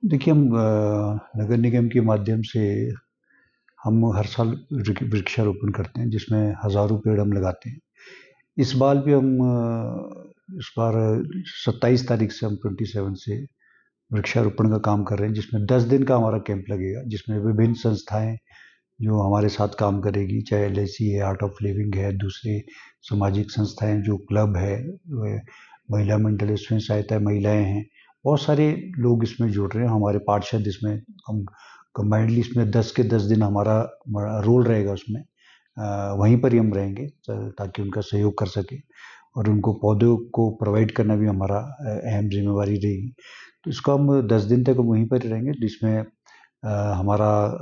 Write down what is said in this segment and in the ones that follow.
देखिए, हम नगर निगम के माध्यम से हम हर साल वृक्षारोपण करते हैं, जिसमें हज़ारों पेड़ हम लगाते हैं। इस बार भी हम इस बार 27 तारीख से हम 27 से वृक्षारोपण का काम कर रहे हैं, जिसमें 10 दिन का हमारा कैंप लगेगा, जिसमें विभिन्न संस्थाएं जो हमारे साथ काम करेगी, चाहे एलआईसी है, आर्ट ऑफ लिविंग है, दूसरे सामाजिक संस्थाएं जो क्लब है, महिला मंडल, स्वयं सहायता महिलाएं हैं, बहुत सारे लोग इसमें जुड़ रहे हैं। हमारे पार्षद इसमें हम कंबाइंडली इसमें 10 के 10 दिन हमारा रोल रहेगा उसमें। वहीं पर ही हम रहेंगे ताकि उनका सहयोग कर सके, और उनको पौधों को प्रोवाइड करना भी हमारा अहम जिम्मेवारी रहेगी। तो इसको हम 10 दिन तक वहीं पर रहेंगे, जिसमें हमारा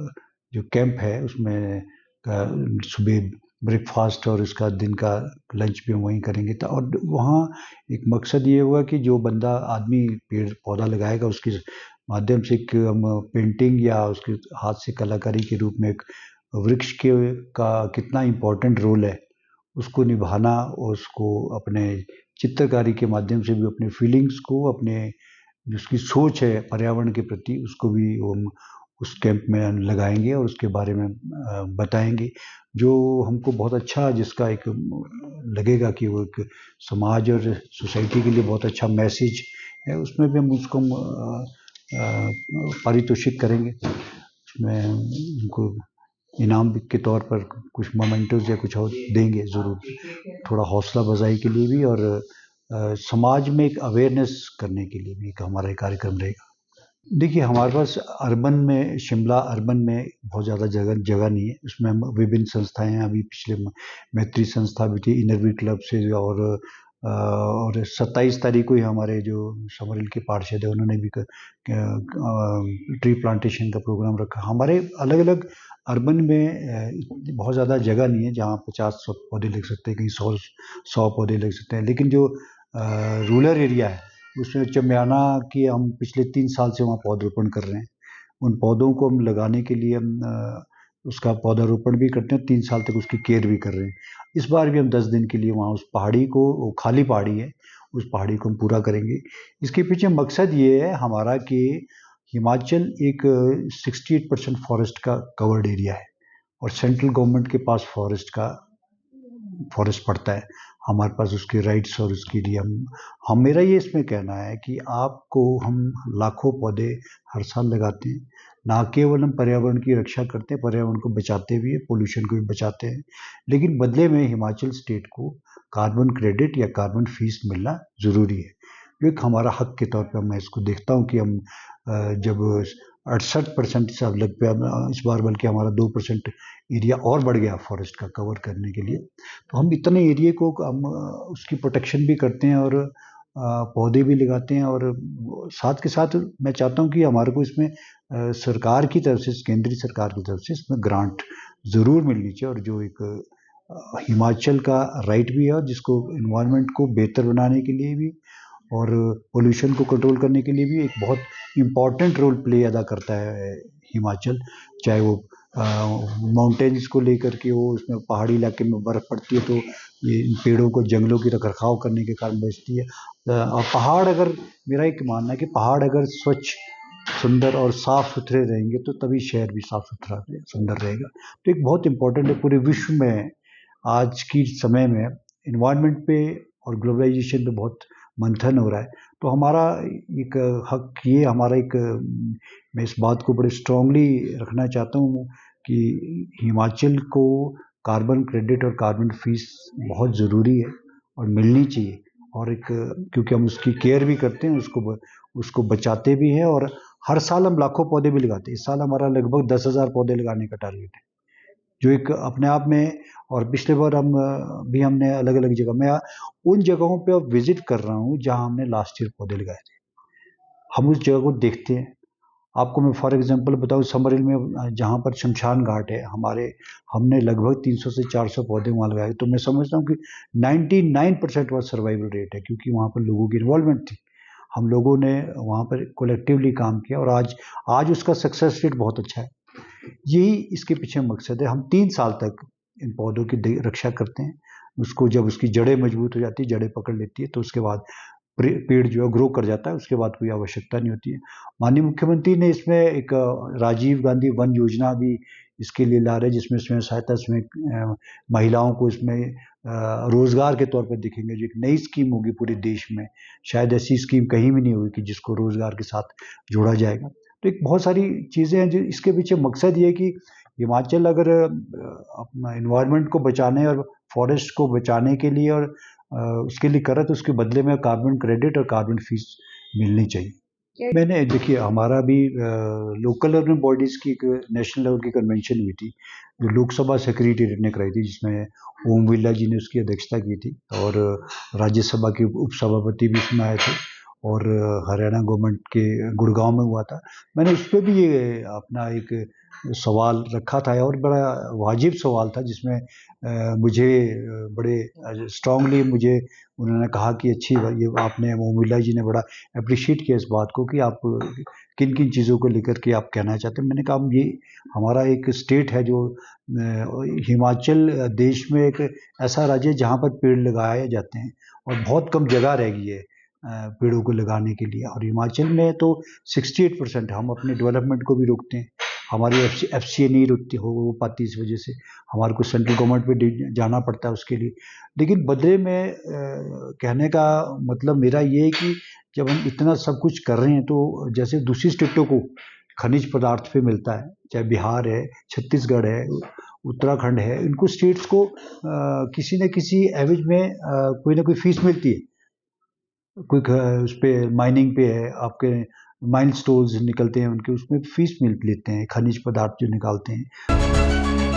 जो कैंप है उसमें सुबह ब्रेकफास्ट और उसका दिन का लंच भी हम वहीं करेंगे। और वहाँ एक मकसद ये होगा कि जो बंदा आदमी पेड़ पौधा लगाएगा, उसके माध्यम से एक हम पेंटिंग या उसके हाथ से कलाकारी के रूप में एक वृक्ष के का कितना इम्पोर्टेंट रोल है उसको निभाना, और उसको अपने चित्रकारी के माध्यम से भी अपने फीलिंग्स को, अपने जो उसकी सोच है पर्यावरण के प्रति, उसको भी हम उस कैंप में लगाएंगे और उसके बारे में बताएंगे, जो हमको बहुत अच्छा, जिसका एक लगेगा कि वो एक समाज और सोसाइटी के लिए बहुत अच्छा मैसेज है। उसमें भी हम उसको पारितोषिक करेंगे, उसमें उनको इनाम के तौर पर कुछ मोमेंटोज या कुछ और देंगे ज़रूर, थोड़ा हौसला अफजाई के लिए भी, और समाज में एक अवेयरनेस करने के लिए भी एक हमारा कार्यक्रम रहेगा। देखिए, हमारे पास अर्बन में, शिमला अर्बन में बहुत ज़्यादा जगह नहीं है। उसमें हम विभिन्न संस्थाएं हैं, अभी पिछले मैत्री संस्था भी थी, इनरवी क्लब से, और 27 तारीख को ही हमारे जो समरहिल के पार्षद है उन्होंने भी ट्री प्लांटेशन का प्रोग्राम रखा। हमारे अलग अलग अर्बन में बहुत ज़्यादा जगह नहीं है जहाँ 50-100 पौधे लग सकते हैं, कहीं 100 पौधे लग सकते हैं। लेकिन जो रूरल एरिया है उसमें चमियाना की हम पिछले 3 साल से वहाँ पौधरोपण कर रहे हैं। उन पौधों को हम लगाने के लिए हम उसका पौधारोपण भी करते हैं, 3 साल तक उसकी केयर भी कर रहे हैं। इस बार भी हम 10 दिन के लिए वहाँ उस पहाड़ी को, वो खाली पहाड़ी है, उस पहाड़ी को हम पूरा करेंगे। इसके पीछे मकसद ये है हमारा कि हिमाचल एक 68% फॉरेस्ट का कवर्ड एरिया है, और सेंट्रल गवर्नमेंट के पास फॉरेस्ट पड़ता है। हमारे पास उसके राइट्स, और उसके लिए हम मेरा ये इसमें कहना है कि आपको, हम लाखों पौधे हर साल लगाते हैं, ना केवल हम पर्यावरण की रक्षा करते हैं, पर्यावरण को बचाते भी हैं, पोल्यूशन को भी बचाते हैं, लेकिन बदले में हिमाचल स्टेट को कार्बन क्रेडिट या कार्बन फीस मिलना ज़रूरी है। जो एक हमारा हक के तौर पर मैं इसको देखता हूँ कि हम जब 68% से अब लग पे, इस बार बल्कि हमारा 2% एरिया और बढ़ गया फॉरेस्ट का कवर करने के लिए, तो हम इतने एरिया को हम उसकी प्रोटेक्शन भी करते हैं, और पौधे भी लगाते हैं। और साथ के साथ मैं चाहता हूँ कि हमारे को इसमें सरकार की तरफ से, केंद्रीय सरकार की तरफ से इसमें ग्रांट ज़रूर मिलनी चाहिए, और जो एक हिमाचल का राइट भी है, और जिसको इन्वायरमेंट को बेहतर बनाने के लिए भी और पोल्यूशन को कंट्रोल करने के लिए भी एक बहुत इम्पॉर्टेंट रोल प्ले अदा करता है हिमाचल। चाहे वो माउंटेन्स को लेकर के हो, उसमें पहाड़ी इलाके में बर्फ़ पड़ती है तो ये पेड़ों को, जंगलों की रखरखाव करने के कारण बचती है। और पहाड़ अगर, मेरा एक मानना है कि पहाड़ अगर स्वच्छ, सुंदर और साफ सुथरे रहेंगे तो तभी शहर भी साफ सुथरा सुंदर रहेगा। तो एक बहुत इम्पोर्टेंट है पूरे विश्व में आज की समय में इन्वायरमेंट पे और ग्लोबलाइजेशन पे बहुत मंथन हो रहा है। तो हमारा एक हक, ये हमारा एक, मैं इस बात को बड़े स्ट्रांगली रखना चाहता हूँ कि हिमाचल को कार्बन क्रेडिट और कार्बन फीस बहुत ज़रूरी है और मिलनी चाहिए। और एक, क्योंकि हम उसकी केयर भी करते हैं, उसको बचाते भी हैं, और हर साल हम लाखों पौधे भी लगाते हैं। इस साल हमारा लगभग 10,000 पौधे लगाने का टारगेट है, जो एक अपने आप में। और पिछले बार हमने अलग अलग जगह, मैं उन जगहों पे अब विजिट कर रहा हूँ जहाँ हमने लास्ट ईयर पौधे लगाए थे। हम उस जगह को देखते हैं। आपको मैं फॉर एग्जांपल बताऊँ, समरहिल में जहाँ पर शमशान घाट है हमारे, हमने लगभग 300 से 400 पौधे वहाँ लगाए। तो मैं समझता हूँ कि 99% वहाँ सर्वाइवल रेट है, क्योंकि वहाँ पर लोगों की इन्वॉल्वमेंट थी। हम लोगों ने वहाँ पर कोलेक्टिवली काम किया, और आज उसका सक्सेस रेट बहुत अच्छा है। यही इसके पीछे मकसद है। हम 3 साल तक इन पौधों की रक्षा करते हैं। उसको जब उसकी जड़ें मजबूत हो जाती है, जड़ें पकड़ लेती है, तो उसके बाद पेड़ जो है ग्रो कर जाता है, उसके बाद कोई आवश्यकता नहीं होती है। माननीय मुख्यमंत्री ने इसमें एक राजीव गांधी वन योजना भी इसके लिए ला रहे हैं, जिसमें स्वयं सहायता इसमें महिलाओं को इसमें रोजगार के तौर पर दिखेंगे, जो एक नई स्कीम होगी पूरे देश में। शायद ऐसी स्कीम कहीं भी नहीं हुई कि जिसको रोजगार के साथ जोड़ा जाएगा। तो एक बहुत सारी चीज़ें हैं जो इसके पीछे मकसद ये है कि हिमाचल अगर अपना इन्वायरमेंट को बचाने और फॉरेस्ट को बचाने के लिए और उसके लिए करे, तो उसके बदले में कार्बन क्रेडिट और कार्बन फीस मिलनी चाहिए। मैंने देखिए, हमारा भी लोकल अर्बन बॉडीज़ की एक नेशनल लेवल की कन्वेंशन हुई थी, जो लोकसभा सेक्रेटेरिएट ने कराई थी, जिसमें ओम बिरला जी ने उसकी अध्यक्षता की थी और राज्यसभा के उपसभापति भी इसमें आए थे और हरियाणा गवर्नमेंट के गुड़गांव में हुआ था। मैंने उस पर भी ये अपना एक सवाल रखा था और बड़ा वाजिब सवाल था, जिसमें मुझे बड़े स्ट्रांगली मुझे उन्होंने कहा कि अच्छी ये आपने ओम बिरला जी ने बड़ा अप्रिशिएट किया इस बात को कि आप किन किन चीज़ों को लेकर के आप कहना चाहते हैं। मैंने कहा ये हमारा एक स्टेट है जो हिमाचल देश में एक ऐसा राज्य है जहाँ पर पेड़ लगाए जाते हैं और बहुत कम जगह रह गई है पेड़ों को लगाने के लिए। और हिमाचल में तो 68% हम अपने डेवलपमेंट को भी रोकते हैं, हमारी FCA नहीं रुकती हो पाती, इस वजह से हमारे को सेंट्रल गवर्नमेंट पे जाना पड़ता है उसके लिए। लेकिन बदले में कहने का मतलब मेरा ये है कि जब हम इतना सब कुछ कर रहे हैं, तो जैसे दूसरी स्टेटों को खनिज पदार्थ पे मिलता है, चाहे बिहार है, छत्तीसगढ़ है, उत्तराखंड है, इनको स्टेट्स को किसी न किसी एवज में कोई ना कोई फीस मिलती है। कोई उस पर माइनिंग पे है, आपके माइन स्टोन्स निकलते हैं उनके, उसमें फीस मिल लेते हैं, खनिज पदार्थ जो निकालते हैं।